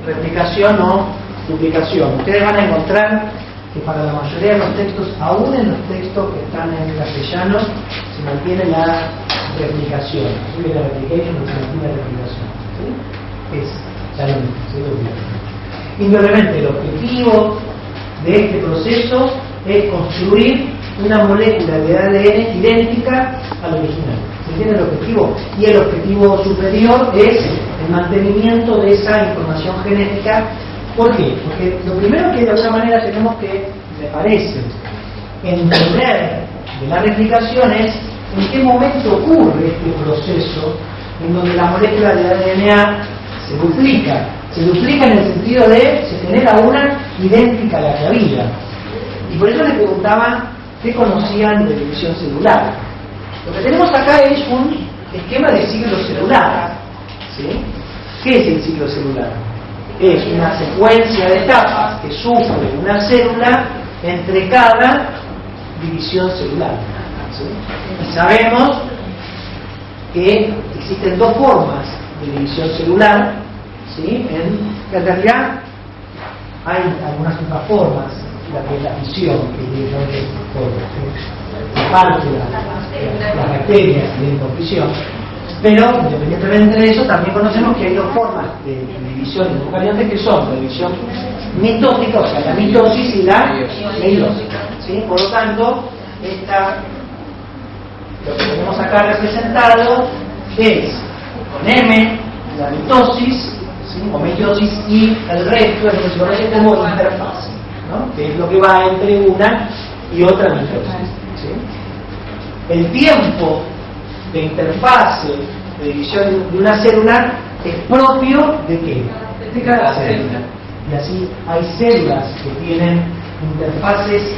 replicación o duplicación. Ustedes van a encontrar que para la mayoría de los textos, aún en los textos que están en castellano, se mantiene la replicación. Así que la replication no se mantiene la replicación. ¿Sí? Es ya lo mismo, ¿sí? Indudablemente, el objetivo de este proceso es construir una molécula de ADN idéntica al original. ¿Se entiende el objetivo? Y el objetivo superior es el mantenimiento de esa información genética. ¿Por qué? Porque lo primero que de alguna manera tenemos que, me parece, entender de la replicación es en qué momento ocurre este proceso en donde la molécula de ADN se duplica. Se duplica en el sentido de se genera una idéntica a la que había. Y por eso le preguntaba qué conocían de división celular. Lo que tenemos acá es un esquema de ciclo celular. ¿Sí? ¿Qué es el ciclo celular? Es una secuencia de etapas que sufre una célula entre cada división celular. ¿Sí? Y sabemos que existen dos formas de división celular, ¿sí? En realidad hay algunas otras formas, la que es la fisión, que es por parte de las bacterias tienen por fisión. Pero, independientemente de eso, también conocemos que hay dos formas de división en eucariontes que son la división mitótica, o sea, la mitosis y la meiosis. ¿Sí? Por lo tanto, lo que tenemos acá representado es con M, la mitosis, ¿sí? O meiosis, y el resto es lo que se conoce como interfase, ¿no? Que es lo que va entre una y otra mitosis. ¿Sí? El tiempo de interfase de división de una célula es propio de qué? De cada célula. Y así hay células que tienen interfaces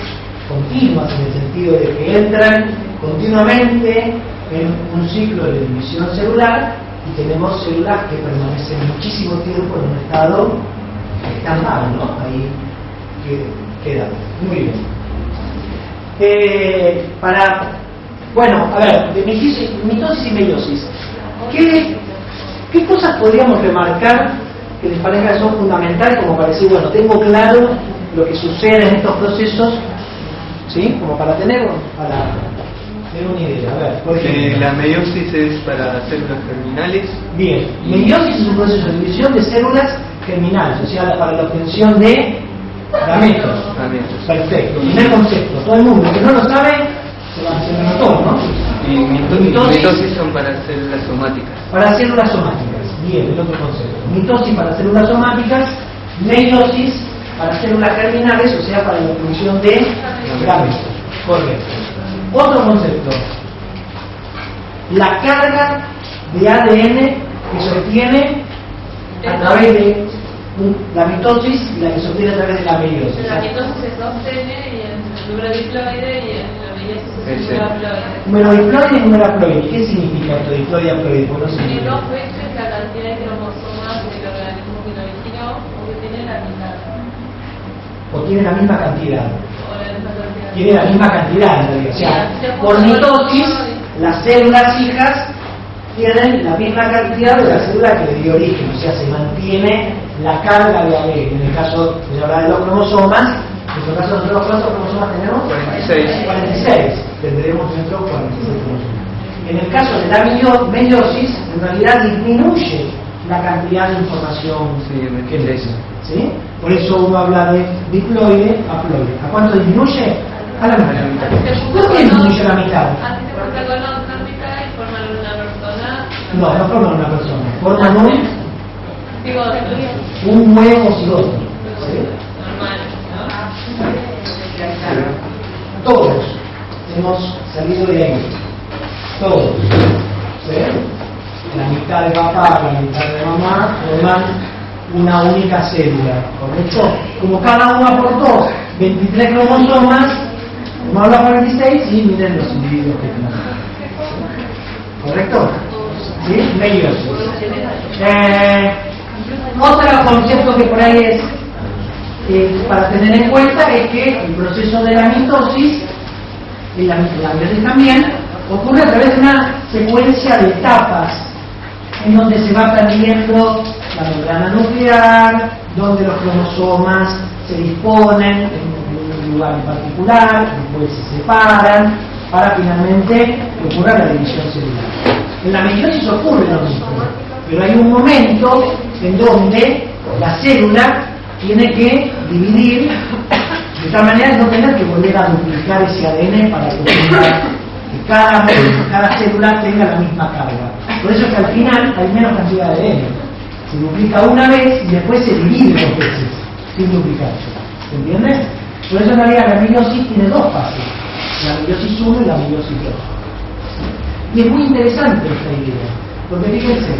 continuas en el sentido de que entran continuamente en un ciclo de división celular, y tenemos células que permanecen muchísimo tiempo en un estado estándar, ¿no? Ahí quedan. Muy bien. Bueno, a ver, de mitosis y meiosis, ¿qué cosas podríamos remarcar que les parezca que son fundamentales, como para decir, bueno, tengo claro lo que sucede en estos procesos, ¿sí? Como para tener una idea. A ver, por ejemplo, la meiosis es para células germinales. Bien, meiosis es un proceso de división de células germinales, o sea, para la obtención de gametos. Perfecto, primer concepto. Todo el mundo que no lo sabe se lo notó, ¿no? Y mitosis son para células somáticas. Para células somáticas. Bien, el otro concepto. Mitosis para células somáticas, meiosis para células germinales, o sea, para la obtención de gametos. Correcto. Otro concepto. La carga de ADN que se obtiene a través de la mitosis y la que se obtiene a través de la meiosis. La mitosis se sostiene y el número diploide y la meiosis es el haploide. Número diploide y número haploide. ¿Qué significa esto, diploide y haploide? Tiene dos veces la cantidad de cromosomas del organismo que lo originó, o que tiene la mitad. O tiene la misma cantidad. O la misma cantidad. Tiene la misma cantidad, en realidad. O sea, por mitosis, las células hijas tienen la misma cantidad de la célula que le dio origen, o sea, se mantiene la carga de ADN. En el caso de hablar de los cromosomas, en nuestro caso nosotros ¿cuántos cromosomas tenemos? 46. Tendremos dentro 46 cromosomas. En el caso de la meiosis, en realidad disminuye la cantidad de información que necesita. ¿Sí? Por eso uno habla de diploide, haploide. ¿A cuánto disminuye? A la mitad. ¿Por qué disminuye a la mitad? Así se junta con la otra mitad y forman una persona. No forman una persona, forman un nuevo cigoto. ¿Sí? Normal, ¿no? Todos hemos salido de ahí. Todos. ¿Sí? La mitad de papá, la mitad de mamá forman una única célula. ¿Correcto? Como cada uno aportó 23 cromosomas, uno habla 46 y miren los individuos que tenemos. ¿Correcto? ¿Sí? Meiosis. Otro concepto que por ahí es para tener en cuenta es que el proceso de la mitosis, y la meiosis también, ocurre a través de una secuencia de etapas en donde se va perdiendo la membrana nuclear, donde los cromosomas se disponen en un lugar en particular, después se separan, para finalmente que ocurra la división celular. En la meiosis ocurre lo mismo, pero hay un momento en donde la célula tiene que dividir de tal manera de no tener que volver a duplicar ese ADN para que cada célula tenga la misma carga. Por eso es que al final hay menos cantidad de ADN. Se duplica una vez y después se divide 2 veces, sin duplicarse. ¿Se entiende? Por eso en realidad la meiosis tiene 2 fases, la meiosis 1 y la meiosis 2. Y es muy interesante esta idea, porque fíjense,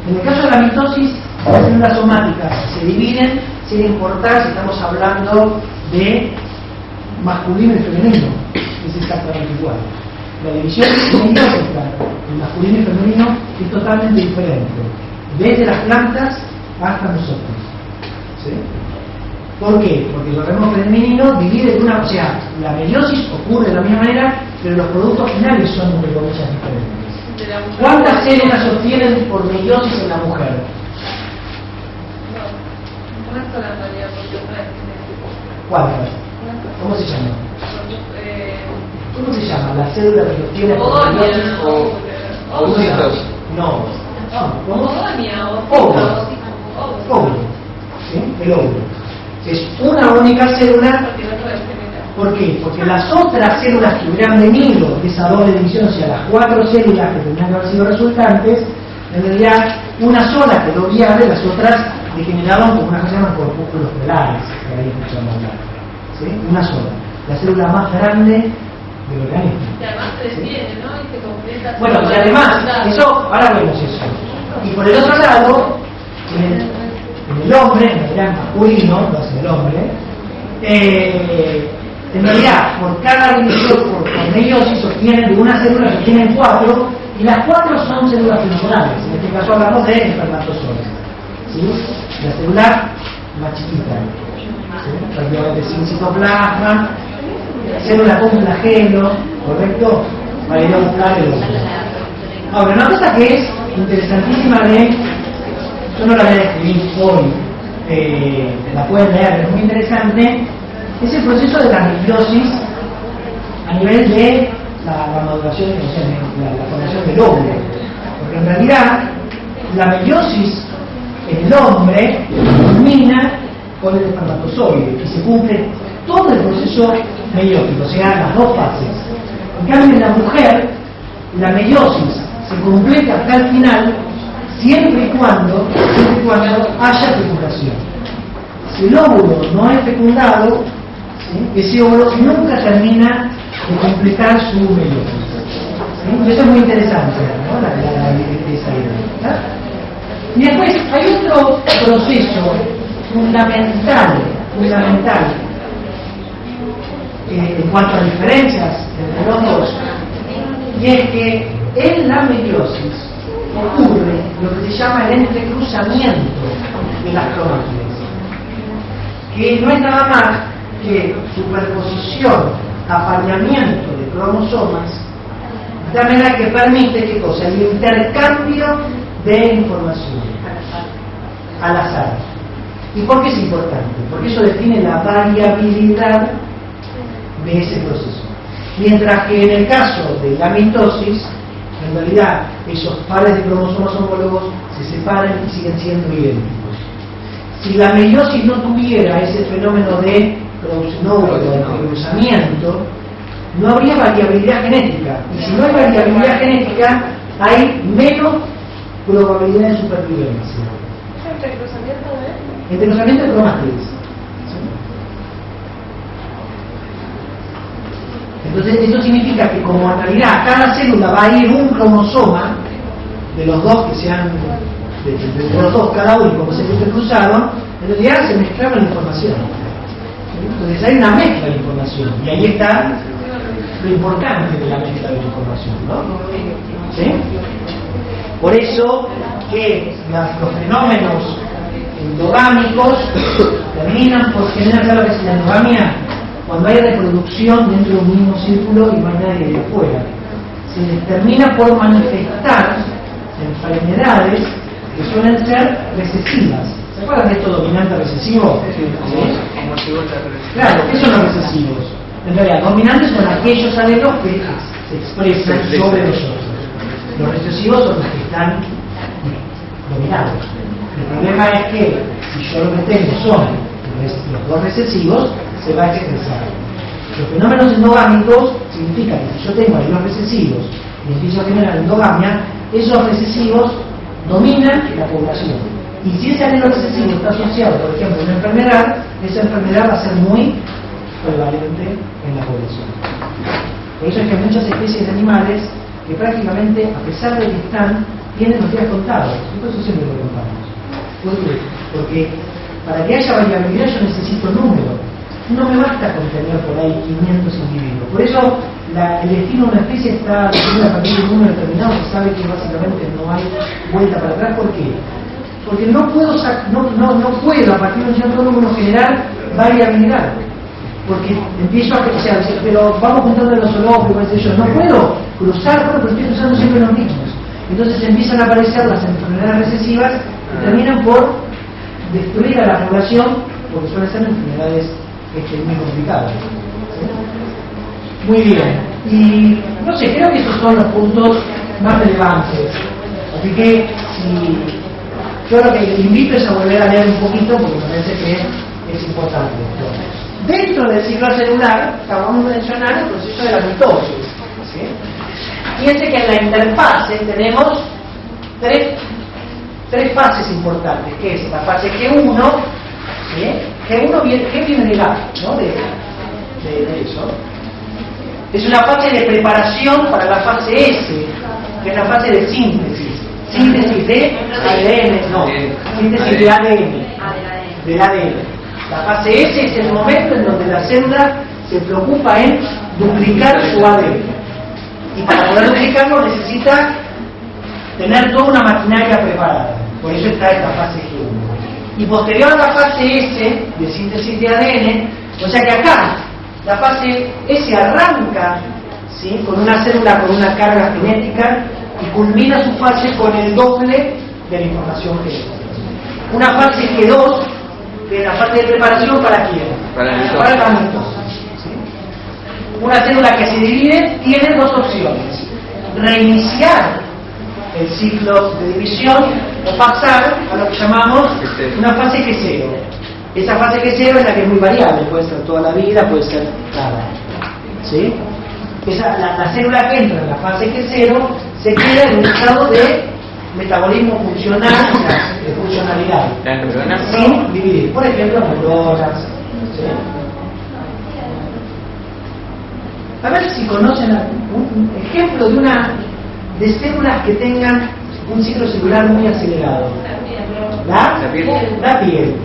en el caso de la mitosis, las células somáticas se dividen sin importar si estamos hablando de masculino y femenino, es exactamente igual. La división meiótica en masculino y femenino es totalmente diferente, desde las plantas hasta nosotros. ¿Sí? ¿Por qué? Porque el organismo femenino divide de una, o sea, la meiosis ocurre de la misma manera, pero los productos finales son entre comillas diferentes. ¿Cuántas células se obtienen por meiosis en la mujer? Una sola en realidad, porque otra es ¿Cuántas? ¿Cómo se llama? ¿Cómo se llama? ¿La célula que obtiene por meiosis? Ovocitos. No. ¿Cómo? Óvulo. Óvulo. ¿Sí? El óvulo. Es una única célula. ¿Por qué? Porque las otras células que hubieran venido de esa doble división, o sea, las 4 células que tendrían que haber sido resultantes, en realidad una sola quedó viable, las otras degeneraban como una cosa que se llaman corpúsculos pelares, que ahí escuchamos hablar. ¿Sí? Una sola. La célula más grande del organismo. Y además se detiene, ¿no? Y se completa. Bueno, y además, eso, ahora vemos eso. Y por el otro lado, en el hombre, en realidad masculino, lo hace el hombre, en realidad, por cada división, por meiosis, obtienen de una célula, se obtienen 4, y las 4 son células funcionales. En este caso hablamos de espermatozoides. ¿Sí? La célula más chiquita, ¿sí? Prácticamente sin citoplasma, célula con flagelo, ¿correcto? Para ir a buscar el óvulo. Ahora, una cosa que es interesantísima yo no la voy a escribir hoy, la pueden leer, es muy interesante, es el proceso de la meiosis a nivel de la maduración, o sea, la formación del óvulo. Porque en realidad, la meiosis en el hombre culmina con el espermatozoide y se cumple todo el proceso meiótico, o sea, las 2 fases. En cambio, en la mujer, la meiosis se completa hasta el final siempre y cuando haya fecundación. Si el óvulo no es fecundado, ¿sí? Ese óvulo nunca termina de completar su meiosis. ¿Sí? Eso es muy interesante, ¿no? Esa idea. Y después hay otro proceso fundamental en cuanto a diferencias entre los dos, y es que en la meiosis ocurre lo que se llama el entrecruzamiento de las cromátides, que no es nada más que superposición, apareamiento de cromosomas, de manera que permite ¿qué cosa? El intercambio de información al azar. ¿Y por qué es importante? Porque eso define la variabilidad de ese proceso. Mientras que en el caso de la mitosis, en realidad esos pares de cromosomas homólogos se separan y siguen siendo idénticos. Si la meiosis no tuviera ese fenómeno de cruzamiento, no habría variabilidad genética. Y si no hay variabilidad genética, hay menos probabilidad de supervivencia. Entrecruzamiento de cromátides. Entonces eso significa que como en realidad cada célula va a ir un cromosoma de los dos que sean de los dos cada uno como se cruzaron, en realidad se mezclaba la información. Entonces hay una mezcla de información y ahí está lo importante de la mezcla de la información, ¿no? ¿Sí? Por eso que los fenómenos endogámicos terminan por generar, ¿sabes lo que es la endogamia? Cuando hay reproducción dentro de un mismo círculo y no hay nadie de afuera. Se les termina por manifestar enfermedades que suelen ser recesivas. ¿Se acuerdan de esto dominante recesivo? ¿Sí? Claro, ¿qué son los recesivos? En realidad, dominantes son aquellos alelos que se expresan sobre los otros. Los recesivos son los que están dominados. El problema es que si yo lo que tengo son los dos recesivos, se va a expresar. Los fenómenos endogámicos significan que si yo tengo alelos recesivos y empiezo a generar endogamia, esos recesivos dominan la población. Y si ese alelo recesivo está asociado, por ejemplo, a una enfermedad, esa enfermedad va a ser muy prevalente en la población. Por eso es que hay muchas especies de animales que prácticamente, a pesar de que están, tienen los días contados. Y por eso siempre lo contamos. ¿Por qué? Porque para que haya variabilidad yo necesito número. No me basta con tener por ahí 500 individuos. Por eso el destino de una especie está definido a partir de un número determinado que sabe que básicamente no hay vuelta para atrás. ¿Por qué? Porque no puedo a partir de un cierto número generar variabilidad. Porque empiezo a crecer, pero vamos juntando los zoológicos, no puedo cruzar, pero estoy cruzando siempre los mismos. Entonces empiezan a aparecer las enfermedades recesivas que terminan por destruir a la población, porque suelen ser enfermedades muy complicadas. ¿Sí? Muy bien. Y no sé, creo que esos son los puntos más relevantes. Así que yo lo que invito es a volver a leer un poquito, porque me parece que es importante. Dentro del ciclo celular, acabamos de mencionar el proceso de la mitosis. ¿Sí? Fíjense que en la interfase tenemos tres fases importantes, que es la fase G1, ¿sí? G1 viene del A, ¿no? de eso. Es una fase de preparación para la fase S, que es la fase de síntesis. Síntesis de ADN, no, síntesis de ADN, del ADN. La fase S es el momento en donde la célula se preocupa en duplicar su ADN. Y para poder duplicarlo necesita tener toda una maquinaria preparada. Por eso está esta fase G1. Y posterior a la fase S de síntesis de ADN, o sea que acá la fase S arranca, ¿sí?, con una célula con una carga genética y culmina su fase con el doble de la información genética. Una fase G2, que es la fase de preparación ¿para quién? Para la mitosis. ¿Sí? Una célula que se divide tiene dos opciones: reiniciar el ciclo de división o pasar a lo que llamamos una fase G0. Esa fase G0 es la que es muy variable, puede ser toda la vida, puede ser nada. ¿Sí? La célula que entra en la fase G0 se queda en un estado de metabolismo funcional, de funcionalidad, sin dividir. Por ejemplo, neuronas. ¿Sí? A ver si conocen un ejemplo de células que tengan un ciclo celular muy acelerado. La piel,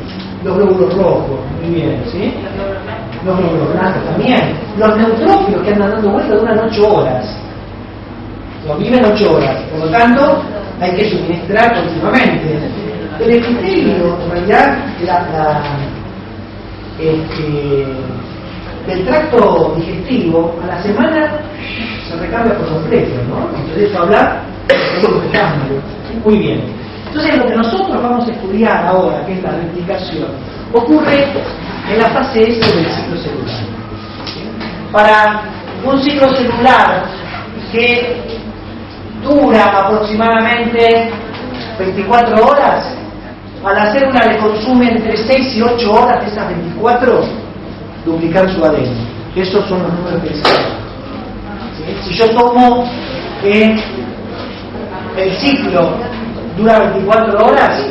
los glóbulos rojos, muy bien, ¿sí? Los glóbulos blancos también. Los neutrófilos que andan dando vueltas duran 8 horas. Los viven 8 horas. Por lo tanto, hay que suministrar continuamente. El epitelio, en realidad, del tracto digestivo, a la semana se recambia por completo, ¿no? Entonces, eso habla de los cambios. Muy bien. Entonces, lo que nosotros vamos a estudiar ahora, que es la replicación, ocurre en la fase S del ciclo celular. Para un ciclo celular que dura aproximadamente 24 horas, a la célula le consume entre 6 y 8 horas de esas 24 duplicar su ADN. Esos son los números que se dan. ¿Sí? Si yo tomo que el ciclo dura 24 horas,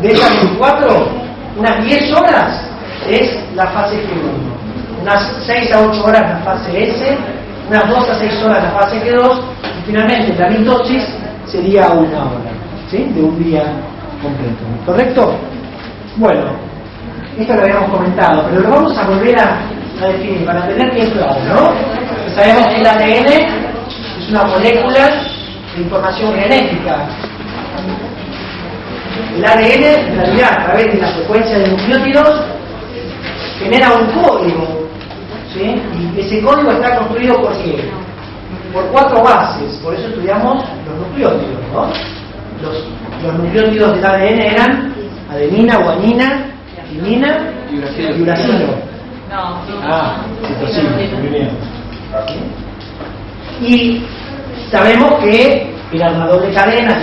de esas 24, unas 10 horas es la fase G1, unas 6 a 8 horas la fase S, unas 2 a 6 horas la fase G2, y finalmente la mitosis sería 1 hora, ¿sí?, de un día completo. ¿Correcto? Bueno, esto lo habíamos comentado, pero lo vamos a volver a definir para tener bien claro, ¿no? Sabemos que el ADN es una molécula de información genética. El ADN, en realidad, a través de la secuencia de nucleótidos, genera un código, ¿sí? Y ese código está construido ¿por qué? Por 4 bases. Por eso estudiamos los nucleótidos, ¿no? los nucleótidos del ADN eran adenina, guanina, timina y uracilo. Citosina, muy bien. Y sabemos que eran una doble cadena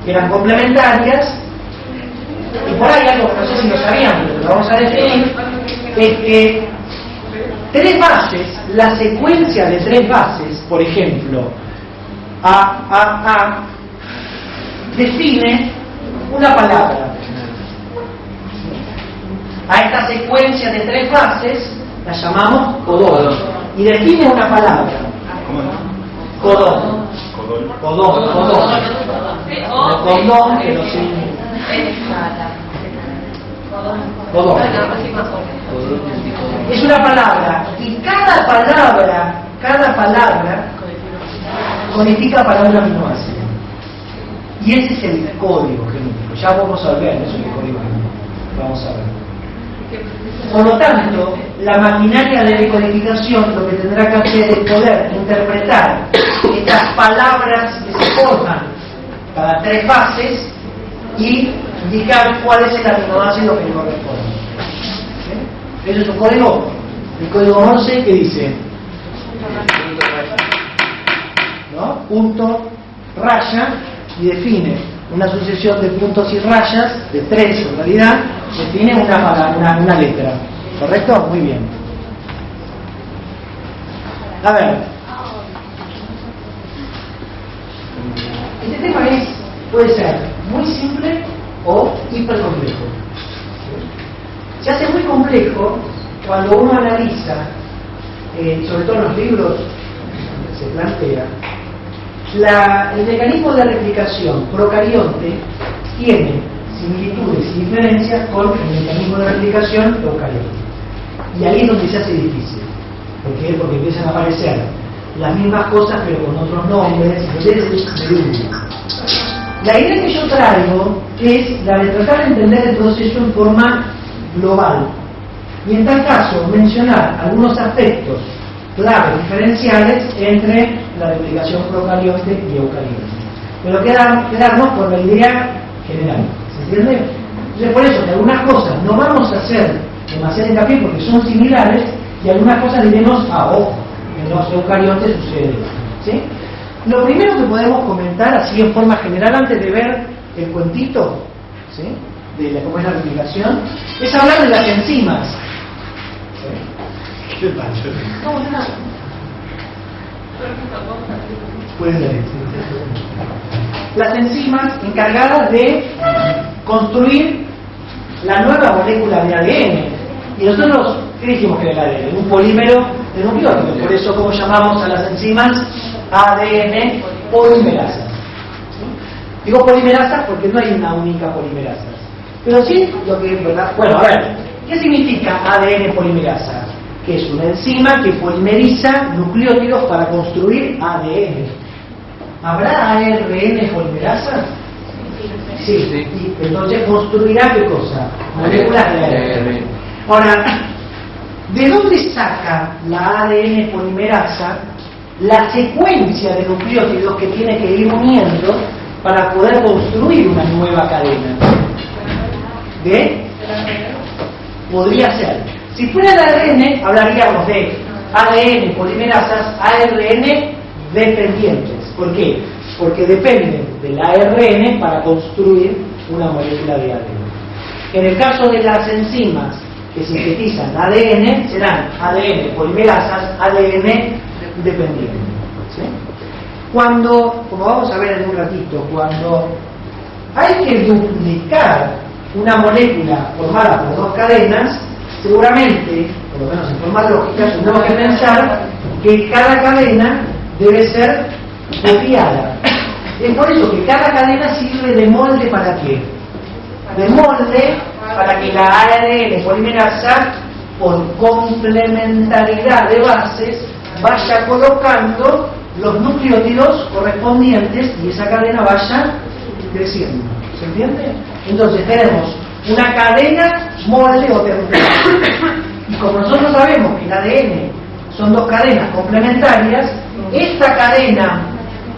que eran complementarias. Y por ahí algo que no sé si lo sabían, pero lo vamos a definir, es que tres bases, la secuencia de tres bases, por ejemplo, A, define una palabra. A esta secuencia de tres bases la llamamos codón. Y define una palabra. Codón. Codón. No condón, pero sí. Codón. Es una palabra. Y cada palabra codifica para un aminoácido. Y ese es el código genético. Ya vamos a ver eso es el código genético. Vamos a ver. Por lo tanto, la maquinaria de decodificación lo que tendrá que hacer es poder interpretar estas palabras que se forman cada tres bases y indicar cuál es el aminoácido que le corresponde. ¿Sí? Eso es un código. El código Morse que dice, ¿no? Punto, raya, y define una sucesión de puntos y rayas, de tres en realidad, define una letra. ¿Correcto? Muy bien. A ver. Este tema puede ser muy simple o hiper complejo. Se hace muy complejo cuando uno analiza, sobre todo en los libros, se plantea, el mecanismo de replicación procarionte tiene similitudes y diferencias con el mecanismo de replicación eucarionte. Y ahí es donde se hace difícil. ¿Por qué? Porque empiezan a aparecer las mismas cosas pero con otros nombres, La idea que yo traigo es la de tratar de entender el proceso en forma global. Y en tal caso mencionar algunos aspectos claves diferenciales entre la replicación procarionte y eucarionte. Pero quedarnos con la idea general. ¿Se entiende? Entonces por eso que algunas cosas no vamos a hacer demasiado hincapié porque son similares y algunas cosas diremos, ojo, en los eucariontes sucede. ¿Sí? Lo primero que podemos comentar así en forma general antes de ver el cuentito, ¿sí?, de cómo es la replicación, es hablar de las enzimas. ¿Sí? Pueden leer. Las enzimas encargadas de construir la nueva molécula de ADN. Y nosotros, ¿qué dijimos que era el ADN? Un polímero de nucleótidos. Por eso, ¿cómo llamamos a las enzimas? ADN polimerasas. ¿Sí? Digo polimerasas porque no hay una única polimerasa. Pero sí, lo que es verdad. Bueno, a ver, ¿qué significa ADN polimerasa? Que es una enzima que polimeriza nucleótidos para construir ADN. ¿Habrá ARN polimerasa? Sí. Y entonces construirá ¿qué cosa? Moléculas de ARN. Ahora, ¿de dónde saca la ADN polimerasa la secuencia de nucleótidos que tiene que ir uniendo para poder construir una nueva cadena? ¿De? Podría ser. Si fuera el ARN, hablaríamos de ADN polimerasas, ARN dependientes. ¿Por qué? Porque dependen del ARN para construir una molécula de ADN. En el caso de las enzimas que sintetizan ADN, serán ADN polimerasas, ADN dependientes. ¿Sí? Cuando, como vamos a ver en un ratito, cuando hay que duplicar una molécula formada por dos cadenas, seguramente, por lo menos en forma lógica, tenemos que pensar que cada cadena debe ser copiada. Es por eso que cada cadena sirve de molde ¿para qué? De molde para que la ARN polimerasa, por complementariedad de bases, vaya colocando los nucleótidos correspondientes y esa cadena vaya creciendo. ¿Se entiende? Entonces tenemos una cadena molde o temporal. Y como nosotros sabemos que el ADN son dos cadenas complementarias, esta cadena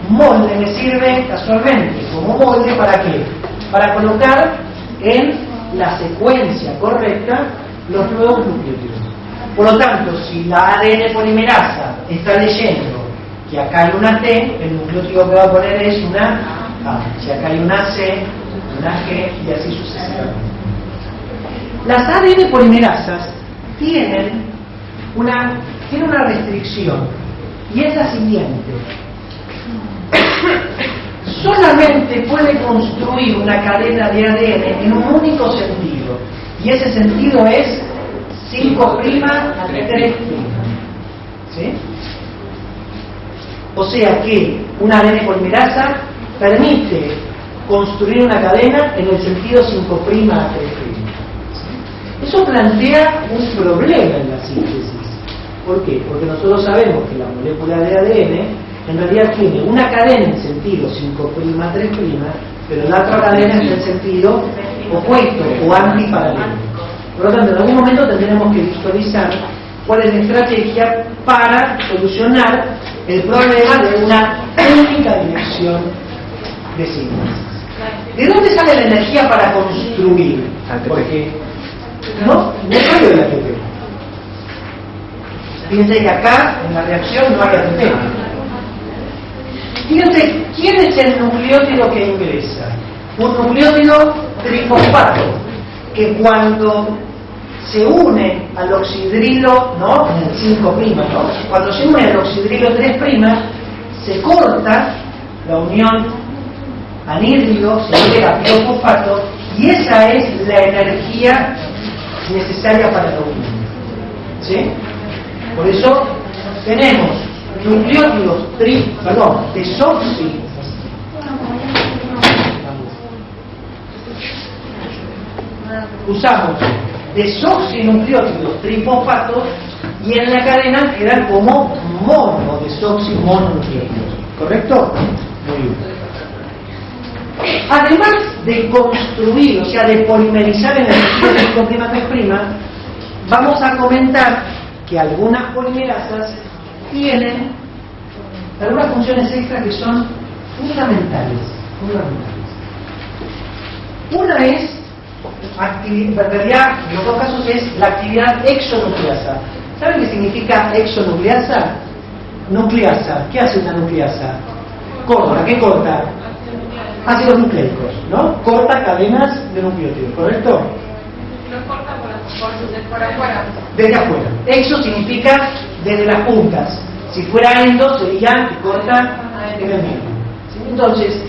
molde me sirve casualmente como molde ¿para qué? Para colocar en la secuencia correcta los nuevos nucleótidos. Por lo tanto, si la ADN polimerasa está leyendo que acá hay una T, el nucleótido que va a poner es una A. Si acá hay una C, una G y así sucesivamente. Las ADN polimerasas tienen una restricción y es la siguiente. Solamente puede construir una cadena de ADN en un único sentido y ese sentido es 5' a 3'. ¿Sí? O sea que una ADN polimerasa permite construir una cadena en el sentido 5' a 3'. Eso plantea un problema en la síntesis. ¿Por qué? Porque nosotros sabemos que la molécula de ADN en realidad tiene una cadena en sentido 5' a 3', pero la otra cadena es en sentido opuesto o antiparalelo. Por lo tanto, en algún momento tendremos que visualizar cuál es la estrategia para solucionar el problema de una única dirección de síntesis. ¿De dónde sale la energía para construir? Porque no sale de la ATP. Fíjense que acá en la reacción no hay ATP. Fíjense, ¿quién es el nucleótido que ingresa? Un nucleótido trifosfato, que cuando se une al oxidrilo, ¿no? En el 5', ¿no? Cuando se une al oxidrilo 3', se corta la unión anhídrido, se agrega tiofosfato, y esa es la energía necesaria para la unión. ¿Sí? Por eso tenemos nucleótidos desoxi. Usamos desoxinucleótidos trifosfatos y en la cadena quedan como monodesoximononucleótidos. ¿Correcto? Muy bien. Además de construir, o sea, de polimerizar en el sentido 5' a 3', vamos a comentar que algunas polimerasas tienen algunas funciones extras que son fundamentales. Una es, en realidad, en los dos casos es la actividad exonucleasa. ¿Saben qué significa exonucleasa? Nucleasa. ¿Qué hace una nucleasa? Corta. ¿Qué corta? Ácidos nucleicos, ¿no? Corta cadenas de nucleótidos, ¿correcto? Los corta por afuera. Desde afuera. Exo significa desde las puntas. Si fuera endo sería que corta en el medio. ¿Sí? Entonces,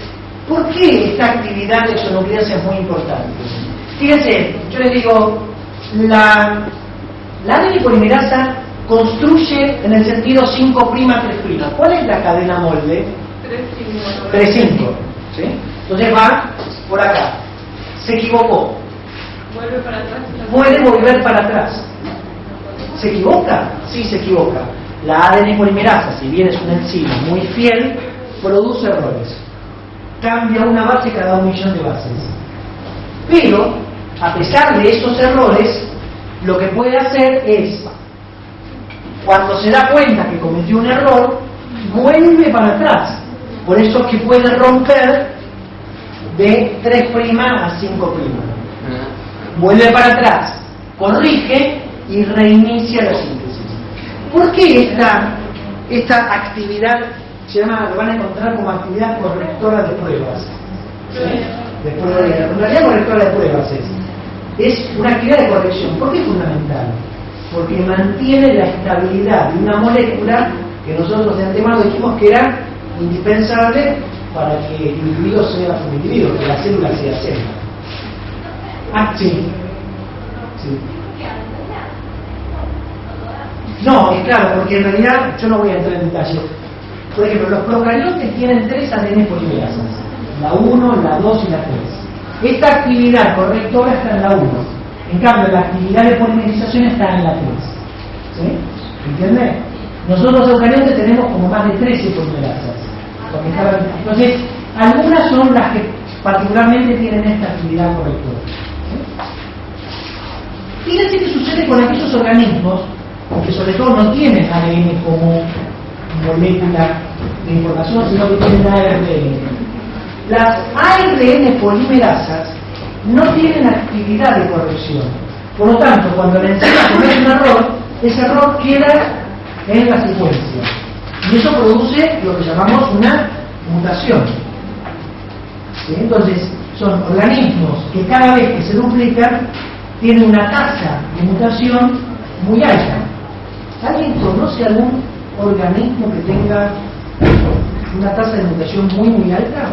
¿por qué esta actividad exonucleasa es muy importante? Fíjense, yo les digo, la ADN polimerasa construye en el sentido 5' a 3'. ¿Cuál es la cadena molde? 3'. ¿Sí? Entonces va por acá. Se equivocó. Vuelve para atrás. Puede volver para atrás. ¿Se equivoca? Sí, se equivoca. La ADN polimerasa, si bien es una enzima muy fiel, produce errores. Cambia una base cada 1.000.000 de bases. Pero, a pesar de esos errores, lo que puede hacer es, cuando se da cuenta que cometió un error, vuelve para atrás. Por eso es que puede romper de 3' a 5'. Vuelve para atrás, corrige y reinicia la síntesis. ¿Por qué esta actividad se llama, lo van a encontrar como actividad correctora de pruebas? ¿Sí? En realidad correctora de pruebas es una actividad de corrección. ¿Por qué es fundamental? Porque mantiene la estabilidad de una molécula que nosotros de antemano dijimos que era indispensable para que el individuo sea un individuo, que la célula sea célula. Ah, sí. No, es claro, porque en realidad yo no voy a entrar en detalle. Por ejemplo, los procariotes tienen 3 ADN polimerasas, la 1, la 2 y la 3. Esta actividad correctora está en la 1. En cambio, la actividad de polimerización está en la 3. ¿Sí? ¿Entiende? Nosotros eucariotes tenemos como más de 13 polimerasas. Entonces, algunas son las que particularmente tienen esta actividad correctora. ¿Sí? Fíjense qué sucede con aquellos organismos que sobre todo no tienen ADN como molécula de información, sino que tienen ARN. Las ARN polimerasas no tienen actividad de corrección. Por lo tanto, cuando la enzima comete un error, ese error queda en la secuencia. Y eso produce lo que llamamos una mutación. ¿Sí? Entonces, son organismos que cada vez que se duplican tienen una tasa de mutación muy alta. ¿Alguien conoce algún organismo que tenga una tasa de mutación muy alta?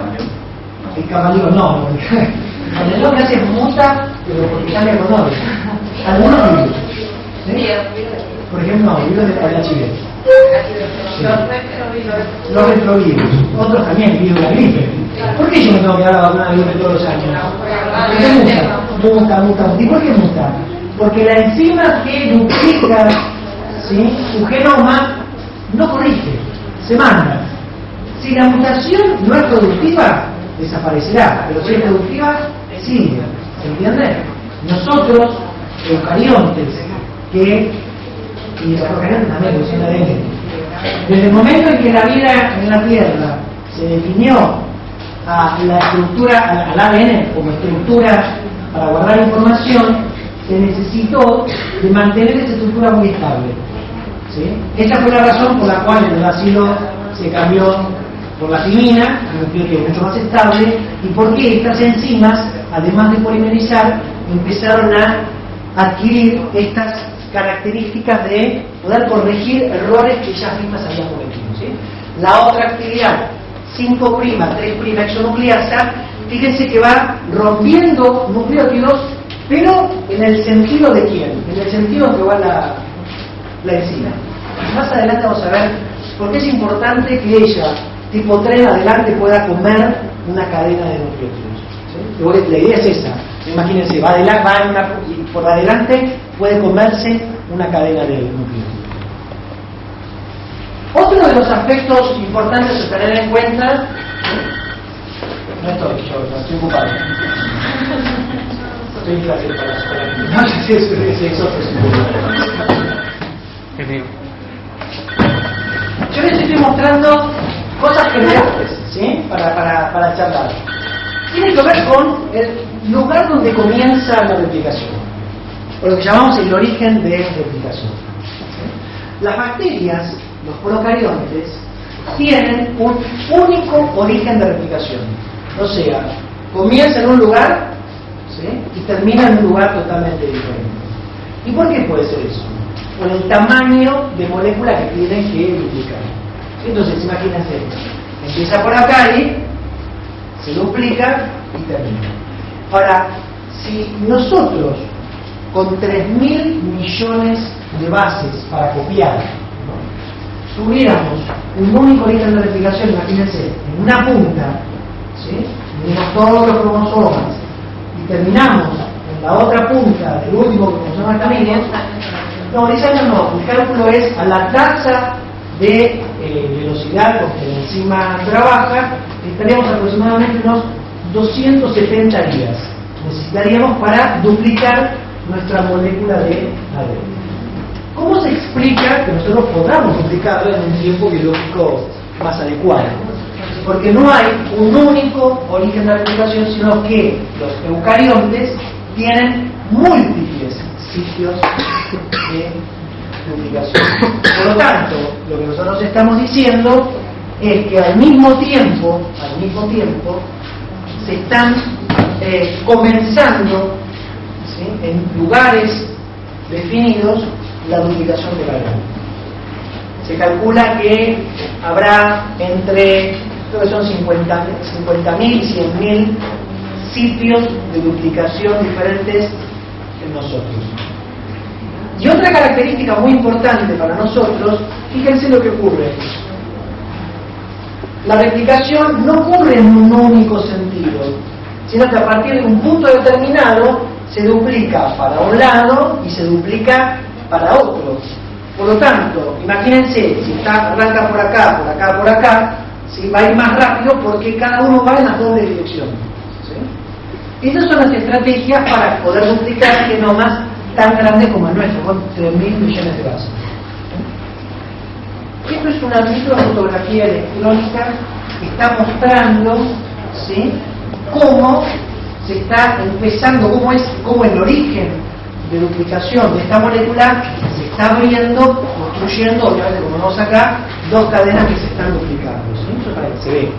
El camaleón no. El camaleón que hace muta, pero porque cambia colores. Algunos virus. ¿Sí? Por ejemplo, no, virus de la HIV. Sí. Los retrovirus. Otros también, virus de la gripe. ¿Por qué yo me tengo que dar la vacuna de gripe todos los años? Porque muta. ¿Y por qué muta? Porque la enzima que duplica, ¿sí?, su genoma no corrige, se manda. Si la mutación no es productiva, desaparecerá, pero si es productiva, sigue. ¿Se entiende? Nosotros, eucariontes, y los eucariontes también, que son ADN, desde el momento en que la vida en la Tierra se definió a la estructura, al ADN como estructura para guardar información, se necesitó de mantener esa estructura muy estable. ¿Sí? Esa fue la razón por la cual el vacilo se cambió por la timina, que es mucho más estable, y porque estas enzimas, además de polimerizar, empezaron a adquirir estas características de poder corregir errores que ellas mismas habían cometido. ¿Sí? La otra actividad, 5', 3' exonucleasa, fíjense que va rompiendo nucleótidos, pero en el sentido de quién, en el sentido en que va la enzima. Más adelante vamos a ver por qué es importante que ella, tipo 3 en adelante, pueda comer una cadena de nucleótidos. ¿Sí? La idea es esa. Imagínense, por adelante puede comerse una cadena de nucleótidos. Otro de los aspectos importantes a tener en cuenta, no estoy ocupado. Estoy en clase para la escuela. No sé si es otro. Yo les estoy mostrando cosas generales, ¿sí?, para charlar. Tiene que ver con el lugar donde comienza la replicación, o lo que llamamos el origen de replicación. ¿Sí? Las bacterias, los procariontes, tienen un único origen de replicación. O sea, comienza en un lugar, ¿sí?, y termina en un lugar totalmente diferente. ¿Y por qué puede ser eso? Por el tamaño de molécula que tienen que duplicar. Entonces, imagínense, empieza por acá y se duplica y termina. Ahora, si nosotros con 3.000 millones de bases para copiar, ¿no?, tuviéramos un único origen de replicación, imagínense, en una punta, ¿sí?, unimos todos los cromosomas y terminamos en la otra punta del último cromosoma también. No, 10 años no, el cálculo es a la tasa de velocidad con que la enzima trabaja, estaríamos aproximadamente unos 270 días. Necesitaríamos para duplicar nuestra molécula de ADN. ¿Cómo se explica que nosotros podamos duplicarla en un tiempo biológico más adecuado? Porque no hay un único origen de replicación, sino que los eucariontes tienen múltiples sitios de duplicación. Por lo tanto, lo que nosotros estamos diciendo es que al mismo tiempo se están comenzando, ¿sí?, en lugares definidos la duplicación de la ADN. Se calcula que habrá entre, creo que son 50.000 y 100.000 sitios de duplicación diferentes en nosotros. Y otra característica muy importante para nosotros, fíjense lo que ocurre. La replicación no ocurre en un único sentido, sino que a partir de un punto determinado se duplica para un lado y se duplica para otro. Por lo tanto, imagínense, si arranca por acá, ¿sí?, va a ir más rápido porque cada uno va en las dobles direcciones. ¿Sí? Estas son las estrategias para poder duplicar genomas tan grandes como el nuestro, con 3.000 millones de bases. Esto es una microfotografía electrónica que está mostrando, ¿sí?, cómo se está empezando, cómo el origen de duplicación de esta molécula se está abriendo, construyendo, obviamente como vemos acá, dos cadenas que se están duplicando, ¿sí? Eso para que se ve,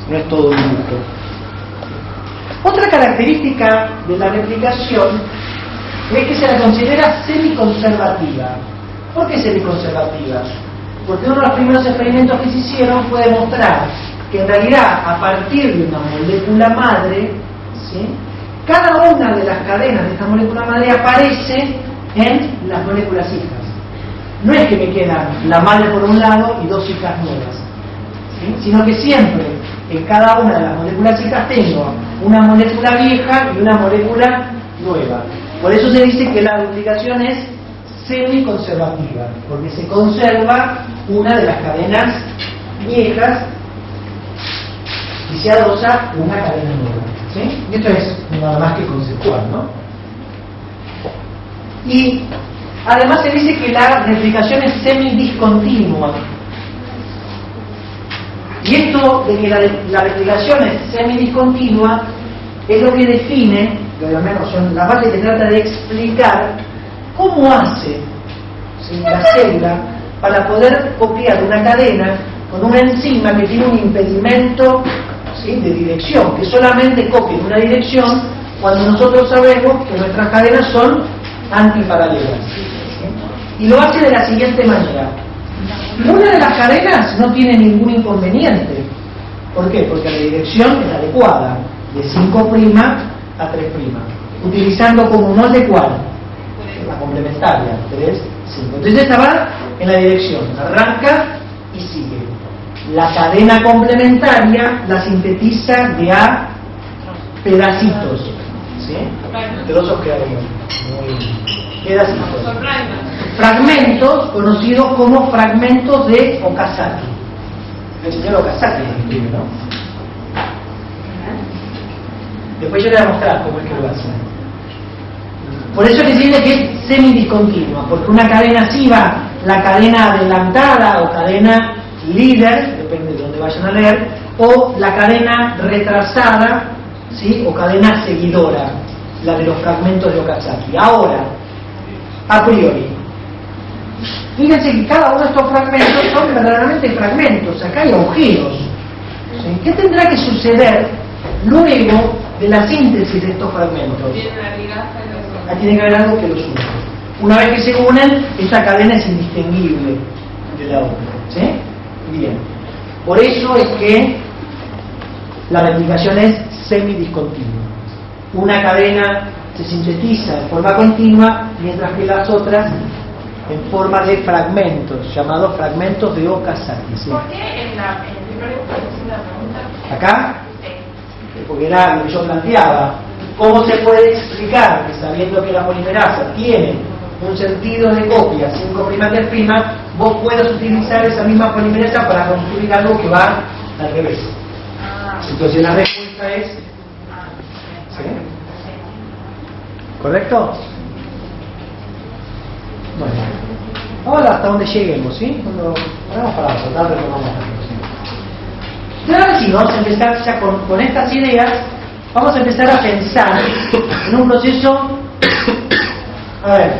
no es todo un dibujo. Otra característica de la replicación es que se la considera semiconservativa. ¿Por qué semiconservativa? Porque uno de los primeros experimentos que se hicieron fue demostrar que en realidad a partir de una molécula madre, ¿sí?, cada una de las cadenas de esta molécula madre aparece en las moléculas hijas. No es que me quedan la madre por un lado y dos hijas nuevas, ¿sí?, sino que siempre en cada una de las moléculas hijas tengo una molécula vieja y una molécula nueva. Por eso se dice que la duplicación es semiconservativa, porque se conserva una de las cadenas viejas y se adosa una cadena nueva, ¿sí? Y esto es nada más que conceptual, ¿no? Y además se dice que la replicación es semidiscontinua. Y esto de que la replicación es semidiscontinua es lo que define, que al menos son la parte que trata de explicar cómo hace, ¿sí?, la célula para poder copiar una cadena con una enzima que tiene un impedimento, ¿sí?, de dirección, que solamente copia en una dirección cuando nosotros sabemos que nuestras cadenas son antiparalelas, ¿sí? Y lo hace de la siguiente manera. Una de las cadenas no tiene ningún inconveniente. ¿Por qué? Porque la dirección es adecuada, de 5' a 3', utilizando como molde ¿cuál? La complementaria, 3, 5. Entonces esta va en la dirección, arranca y sigue. La cadena complementaria la sintetiza de a pedacitos, ¿sí? Trozos que harían, pedacitos. Fragmentos conocidos como fragmentos de Okazaki. El señor Okazaki es el primero, ¿no? Después yo le voy a mostrar cómo es que lo hace. Por eso que se dice que es semidiscontinua, porque una cadena así va, la cadena adelantada o cadena líder, depende de dónde vayan a leer, o la cadena retrasada, ¿sí?, o cadena seguidora, la de los fragmentos de Okazaki. Ahora, a priori, fíjense que cada uno de estos fragmentos son verdaderamente fragmentos, acá hay agujeros, ¿sí? ¿Qué tendrá que suceder luego de la síntesis de estos fragmentos? Tiene que haber algo que los una. Una vez que se unen, esta cadena es indistinguible de la otra, ¿sí? Bien. Por eso es que la replicación es semidiscontinua. Una cadena se sintetiza en forma continua, mientras que las otras en forma de fragmentos, llamados fragmentos de Okazaki, ¿sí? ¿Por qué en el primer la pregunta? ¿Acá? Porque era lo que yo planteaba. ¿Cómo se puede explicar que sabiendo que la polimerasa tiene un sentido de copia 5' 3', vos puedas utilizar esa misma polimerasa para construir algo que va al revés? Entonces la respuesta es ¿sí? ¿Correcto? Bueno, ahora hasta donde lleguemos, ¿sí? Cuando vamos para tratar de retomamos la próxima. Y ahora sí, vamos a empezar ya con estas ideas, vamos a empezar a pensar en un proceso. A ver,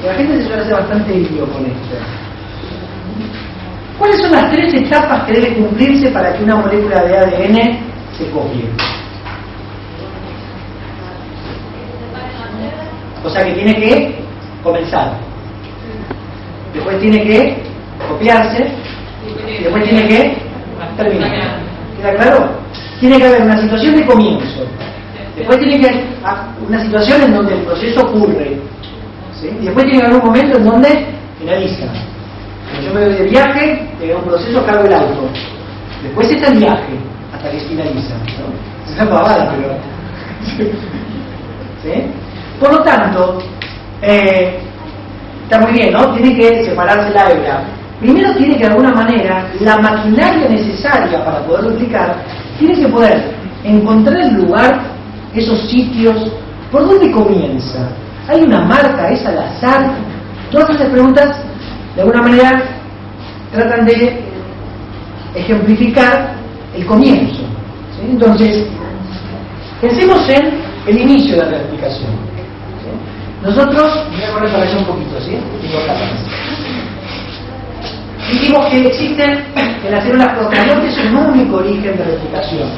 la gente se suele hacer bastante lío con esto. ¿Cuáles son las 3 etapas que deben cumplirse para que una molécula de ADN se copie? O sea que tiene que comenzar, después tiene que copiarse, y después tiene que terminar. ¿Queda claro? Tiene que haber una situación de comienzo, después tiene que haber una situación en donde el proceso ocurre, ¿sí? Y después tiene que haber un momento en donde finaliza. Cuando yo me voy de viaje, tengo un proceso, cargo el auto, después está el viaje hasta que finaliza, ¿no? Es una pavada, pero ¿sí? Por lo tanto, está muy bien, ¿no? Tiene que separarse la hebra. Primero tiene que, de alguna manera, la maquinaria necesaria para poder duplicar, tiene que poder encontrar el lugar, esos sitios, por dónde comienza. ¿Hay una marca? ¿Es al azar? Todas esas preguntas, de alguna manera, tratan de ejemplificar el comienzo. ¿Sí? Entonces, pensemos en el inicio de la replicación. ¿Sí? Nosotros, voy a poner para allá un poquito, ¿sí? Dijimos que existen en las células procariontes un único origen de replicación.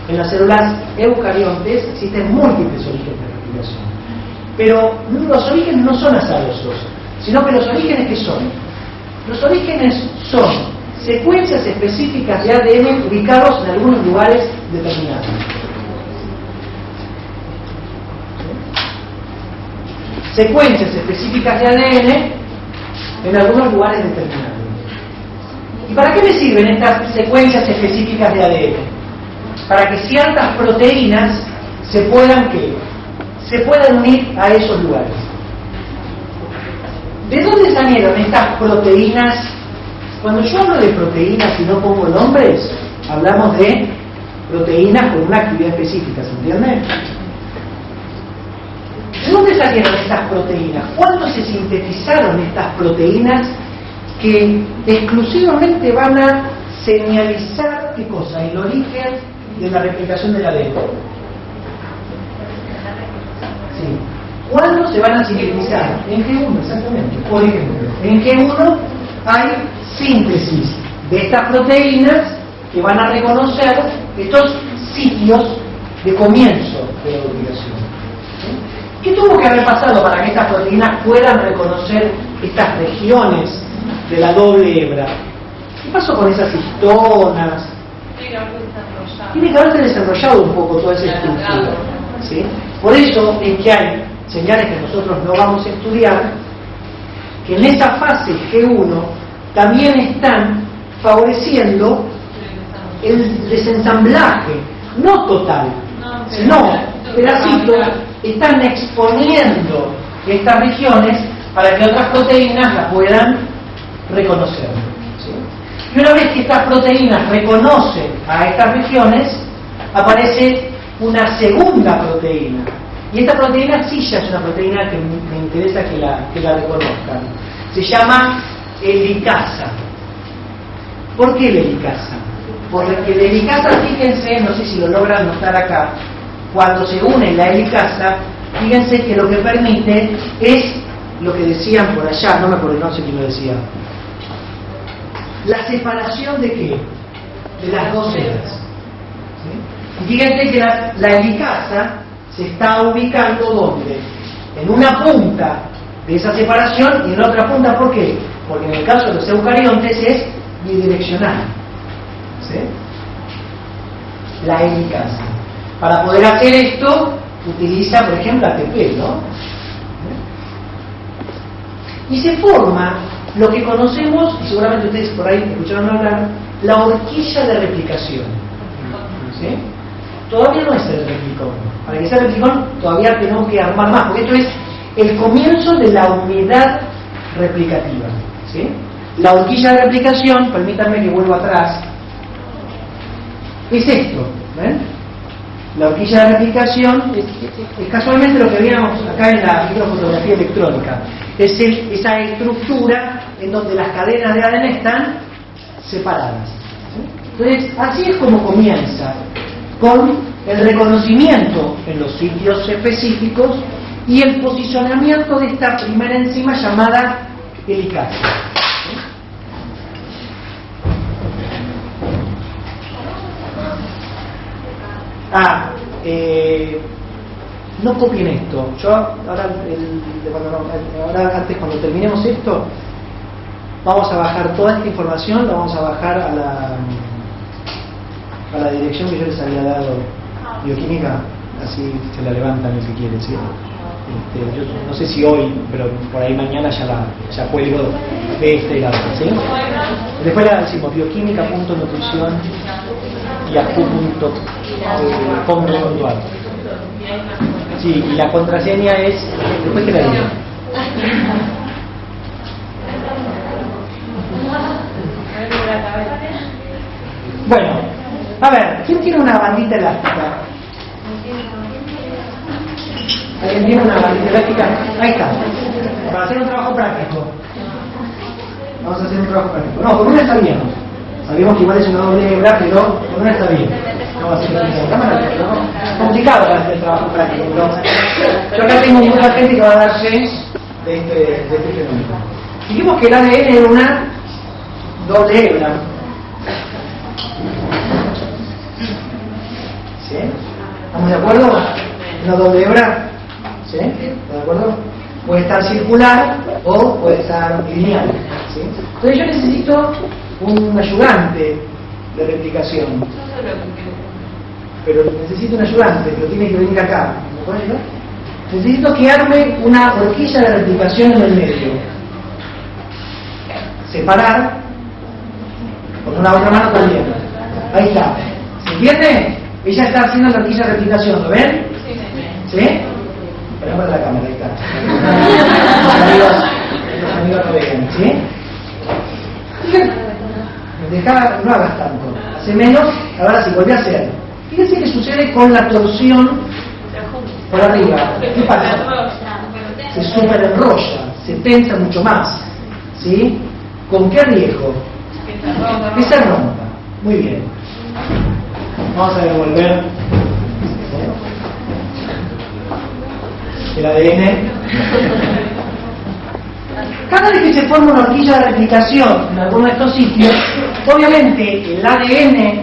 En las células eucariontes existen múltiples orígenes de replicación. Pero los orígenes no son azarosos, sino que los orígenes, ¿qué son? Los orígenes son secuencias específicas de ADN ubicados en algunos lugares determinados. Secuencias específicas de ADN en algunos lugares determinados. ¿Y para qué me sirven estas secuencias específicas de ADN? Para que ciertas proteínas se puedan unir a esos lugares. ¿De dónde salieron estas proteínas? Cuando yo hablo de proteínas y no pongo nombres, hablamos de proteínas con una actividad específica, ¿se entiende? ¿De dónde salieron estas proteínas? ¿Cuándo se sintetizaron estas proteínas que exclusivamente van a señalizar qué cosa? El origen de la replicación del ADN. Sí. ¿Cuándo se van a sintetizar? En G1, exactamente. Por ejemplo, en G1 hay síntesis de estas proteínas que van a reconocer estos sitios de comienzo de la replicación. ¿Sí? ¿Qué tuvo que haber pasado para que estas proteínas puedan reconocer estas regiones de la doble hebra? ¿Qué pasó con esas histonas? Tiene que haberse desarrollado un poco toda esa estructura. ¿Sí? Por eso es que hay señales que nosotros no vamos a estudiar, que en esa fase G1 también están favoreciendo el desensamblaje, no total, sino pedacitos, están exponiendo estas regiones para que otras proteínas las puedan reconocer. ¿Sí? Y una vez que estas proteínas reconocen a estas regiones, aparece una segunda proteína. Y esta proteína sí ya es una proteína que me interesa que la reconozcan. Se llama helicasa. ¿Por qué la helicasa? Porque la helicasa, fíjense, no sé si lo logran notar acá, cuando se une la helicasa, fíjense que lo que permite es lo que decían por allá, no me acuerdo, no sé quién lo decía. La separación de qué? De las dos hebras. ¿Sí? Y fíjense que la helicasa se está ubicando ¿dónde? En una punta de esa separación y en otra punta, ¿por qué? Porque en el caso de los eucariontes es bidireccional. ¿Sí? La helicasa. Para poder hacer esto, utiliza, por ejemplo, ATP, ¿no? Y se forma lo que conocemos, y seguramente ustedes por ahí escucharon hablar, la horquilla de replicación. ¿Sí? Todavía no es el replicón. Para que sea el replicón todavía tenemos que armar más, porque esto es el comienzo de la unidad replicativa. ¿Sí? La horquilla de replicación, permítanme que vuelva atrás, es esto. ¿Ven? La horquilla de replicación es casualmente lo que veíamos acá en la microfotografía electrónica. Es esa estructura en donde las cadenas de ADN están separadas. ¿Sí? Entonces, así es como comienza, con el reconocimiento en los sitios específicos y el posicionamiento de esta primera enzima llamada helicasa. ¿Sí? No copien esto. Yo ahora antes, cuando terminemos esto, vamos a bajar toda esta información, la vamos a bajar a la dirección que yo les había dado, bioquímica, así se la levantan si quieren, ¿sí? Yo no sé si hoy, pero por ahí mañana ya cuelgo de este lado, ¿sí? Después la decimos bioquímica.nutrición yahoo.com.ar. Sí, y la contraseña es después que la diga. Bueno, a ver, ¿quién tiene una bandita elástica? ¿Alguien tiene una bandita elástica? Ahí está, para hacer un trabajo práctico. Vamos a hacer un trabajo práctico. No, con una está bien. Sabemos que igual es una doble hebra, pero con una está bien. No va a ser la cámara, ¿no? Complicado para hacer el trabajo práctico, pero yo acá tengo mucha gente que va a dar fe de este fenómeno. Dijimos que el ADN era una doble hebra. ¿Sí? ¿Estamos de acuerdo? ¿Una doble hebra? ¿Sí? ¿De acuerdo? Puede estar circular o puede estar lineal. ¿Sí? Entonces yo necesito un ayudante de replicación. Pero necesito un ayudante, pero tiene que venir acá. ¿Me puede ayudar? Necesito que arme una horquilla de replicación en el medio. Separar con una otra mano también. Ahí está. ¿Se entiende? Ella está haciendo la horquilla de replicación, ¿lo ven? ¿Sí? Pero para la cámara, ahí está. Los amigos lo ven, ¿sí? Deja, no hagas tanto. Hace menos, ahora sí, volví a hacer. Fíjense qué sucede con la torsión por arriba. ¿Qué pasa? Se super enrolla, se tensa mucho más. ¿Sí? ¿Con qué riesgo? Que se rompa. Muy bien. Vamos a devolver el ADN. Cada vez que se forma una horquilla de replicación en alguno de estos sitios, obviamente el ADN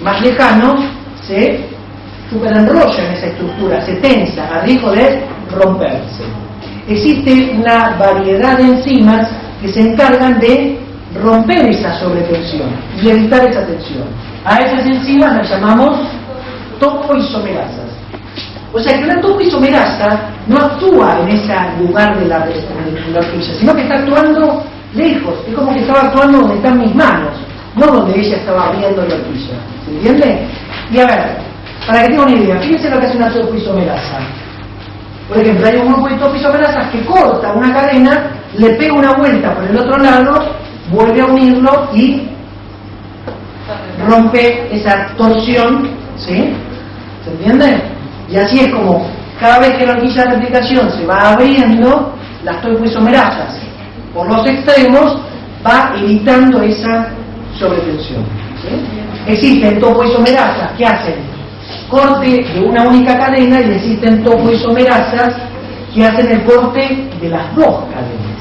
más lejano se superenrolla en esa estructura, se tensa a riesgo de romperse. Existe una variedad de enzimas que se encargan de romper esa sobretensión y evitar esa tensión. A esas enzimas las llamamos topoisomerasas. O sea que una topoisomerasa no actúa en ese lugar de la horquilla, sino que está actuando lejos. Es como que estaba actuando donde están mis manos, no donde ella estaba abriendo la horquilla. ¿Se entiende? Y a ver, para que tengan una idea, fíjense lo que hace una topoisomerasa. Por ejemplo, hay un grupo de topoisomerasas que corta una cadena, le pega una vuelta por el otro lado, vuelve a unirlo y rompe esa torsión, ¿sí? ¿Se entiende? Y así es como cada vez que la horquilla de replicación se va abriendo, las topoisomerasas por los extremos va evitando esa sobretensión. ¿Sí? Existen topoisomerasas que hacen corte de una única cadena y existen topoisomerasas que hacen el corte de las dos cadenas.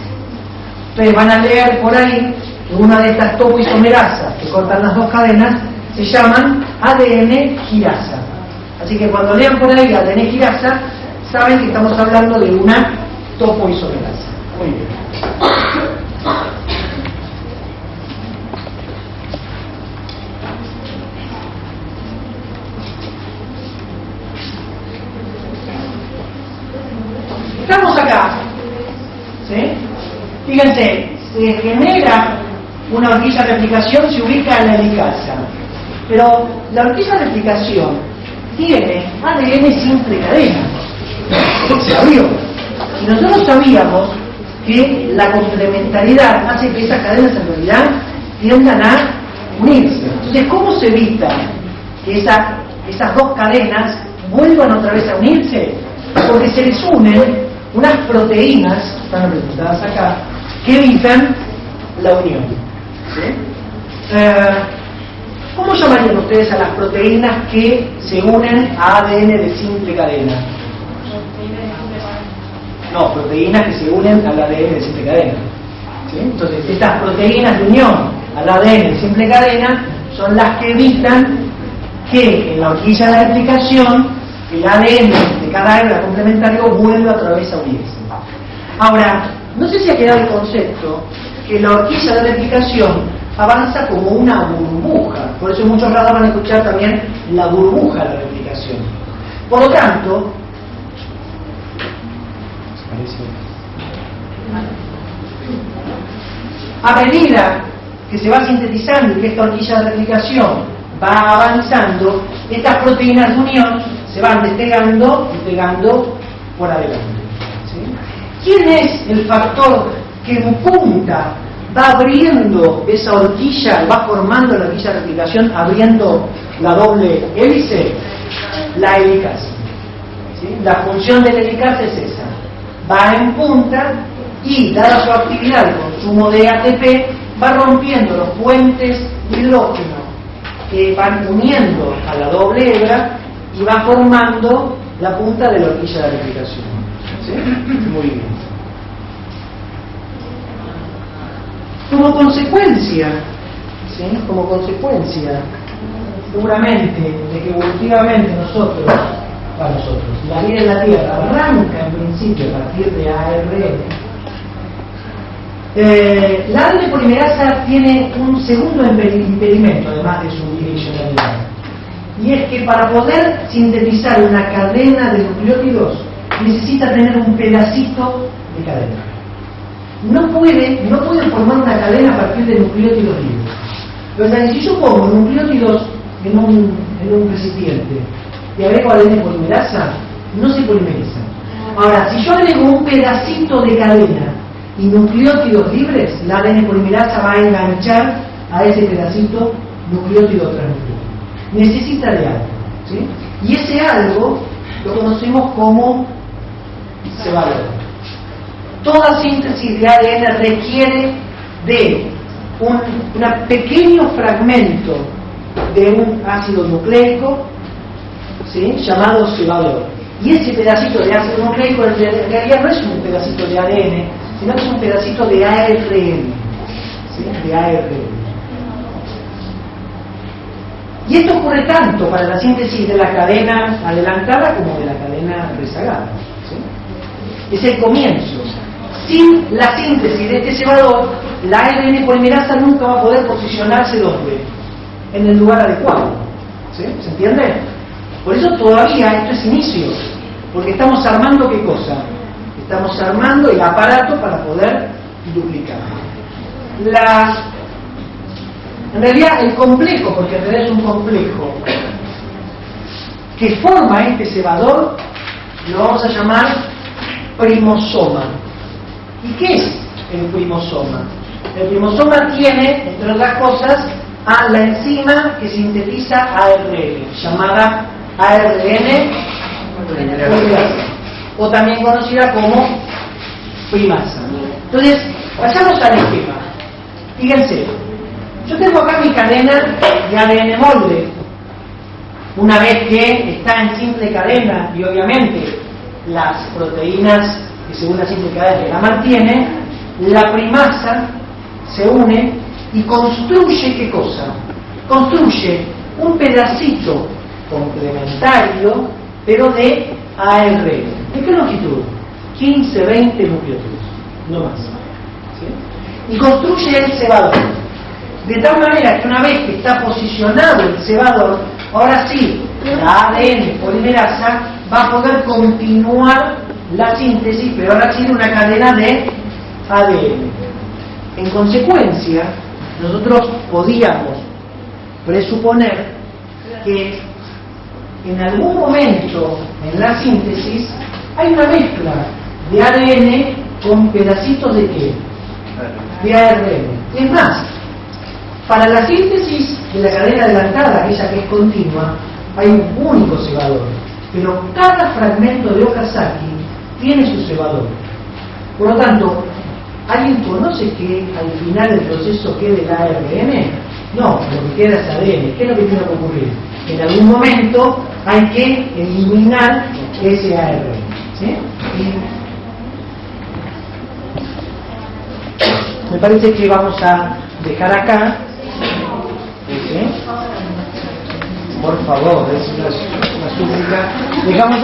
Ustedes van a leer por ahí que una de estas topoisomerasas que cortan las dos cadenas se llaman ADN girasa. Así que cuando lean por ahí ADN girasa, saben que estamos hablando de una topoisomerasa. Muy bien. Estamos acá. ¿Sí? Fíjense, se genera una horquilla de replicación, se ubica en la helicasa. Pero la horquilla de replicación tiene ADN simple cadena. Se abrió. Y nosotros sabíamos que la complementariedad hace que esas cadenas en realidad tiendan a unirse. Entonces, ¿cómo se evita que esas dos cadenas vuelvan otra vez a unirse? Porque se les unen unas proteínas, están representadas acá, que evitan la unión. ¿Sí? ¿Cómo llamarían ustedes a las proteínas que se unen a ADN de simple cadena? No, proteínas que se unen al ADN de simple cadena. ¿Sí? Entonces, estas proteínas de unión al ADN de simple cadena son las que evitan que en la horquilla de replicación el ADN de cada hebra complementario vuelva otra vez a unirse. Ahora, no sé si ha quedado el concepto que la horquilla de replicación avanza como una burbuja. Por eso muchos ratos van a escuchar también la burbuja de la replicación. Por lo tanto, a medida que se va sintetizando y que esta horquilla de replicación va avanzando, estas proteínas de unión se van despegando y pegando por adelante. ¿Sí? ¿Quién es el factor que en punta va abriendo esa horquilla, va formando la horquilla de replicación, abriendo la doble hélice? La helicasa. ¿Sí? La función de la helicasa es esa. Va en punta y dada su actividad de consumo de ATP, va rompiendo los puentes hidrógenos que van uniendo a la doble hebra y va formando la punta de la horquilla de replicación. ¿Sí? Muy bien. Como consecuencia, ¿sí? Como consecuencia, seguramente, de que evolutivamente la vida en la Tierra arranca en principio a partir de ARN, la ADN polimerasa tiene un segundo impedimento, además de su direccionalidad, y es que para poder sintetizar una cadena de nucleótidos necesita tener un pedacito de cadena. No puede formar una cadena a partir de nucleótidos libres. O sea, si yo pongo nucleótidos en un recipiente y agrego ADN polimerasa, no se polimeriza. Ahora, si yo agrego un pedacito de cadena y nucleótidos libres, la ADN polimerasa va a enganchar a ese pedacito nucleótido transnucleótido. Necesita de algo, ¿sí? Y ese algo lo conocemos como cebador. Toda síntesis de ADN requiere de un pequeño fragmento de un ácido nucleico, ¿sí? Llamado cebador. Y ese pedacito de ácido nucleico en realidad no es un pedacito de ADN, sino que es un pedacito de ARN, ¿sí? De ARN. Y esto ocurre tanto para la síntesis de la cadena adelantada como de la cadena rezagada, ¿sí? Es el comienzo. Sin la síntesis de este cebador, la ARN polimerasa nunca va a poder posicionarse ¿dónde? En el lugar adecuado. ¿Sí? ¿Se entiende? Por eso todavía esto es inicio, porque estamos armando ¿qué cosa? Estamos armando el aparato para poder duplicar. En realidad el complejo, porque en realidad es un complejo, que forma este cebador, lo vamos a llamar primosoma. ¿Y qué es el primosoma? El primosoma tiene, entre otras cosas, a la enzima que sintetiza ARN, llamada ARN polimerasa, o también conocida como primasa. Entonces, pasamos al esquema. Fíjense, yo tengo acá mi cadena de ADN molde. Una vez que está en simple cadena, y obviamente las proteínas que según la simple cadena la mantiene, la primasa se une y construye ¿qué cosa? Construye un pedacito complementario, pero de ARN. ¿De qué longitud? 15, 20 nucleótidos, no más. ¿Sí? Y construye el cebador. De tal manera que una vez que está posicionado el cebador, ahora sí, la ADN polimerasa va a poder continuar la síntesis, pero ahora sí una cadena de ADN. En consecuencia, nosotros podíamos presuponer que en algún momento en la síntesis hay una mezcla de ADN con pedacitos de ¿qué? De ARN. Es más, para la síntesis de la cadena adelantada, aquella que es continua, hay un único cebador, pero cada fragmento de Okazaki tiene su cebador. Por lo tanto, ¿alguien conoce que al final del proceso quede el ARN? No, lo que queda es ADN. ¿Qué es lo que tiene que ocurrir? En algún momento hay que eliminar ese ARN. ¿Sí? Me parece que vamos a dejar acá. ¿Sí? Por favor, es una súplica. Dejamos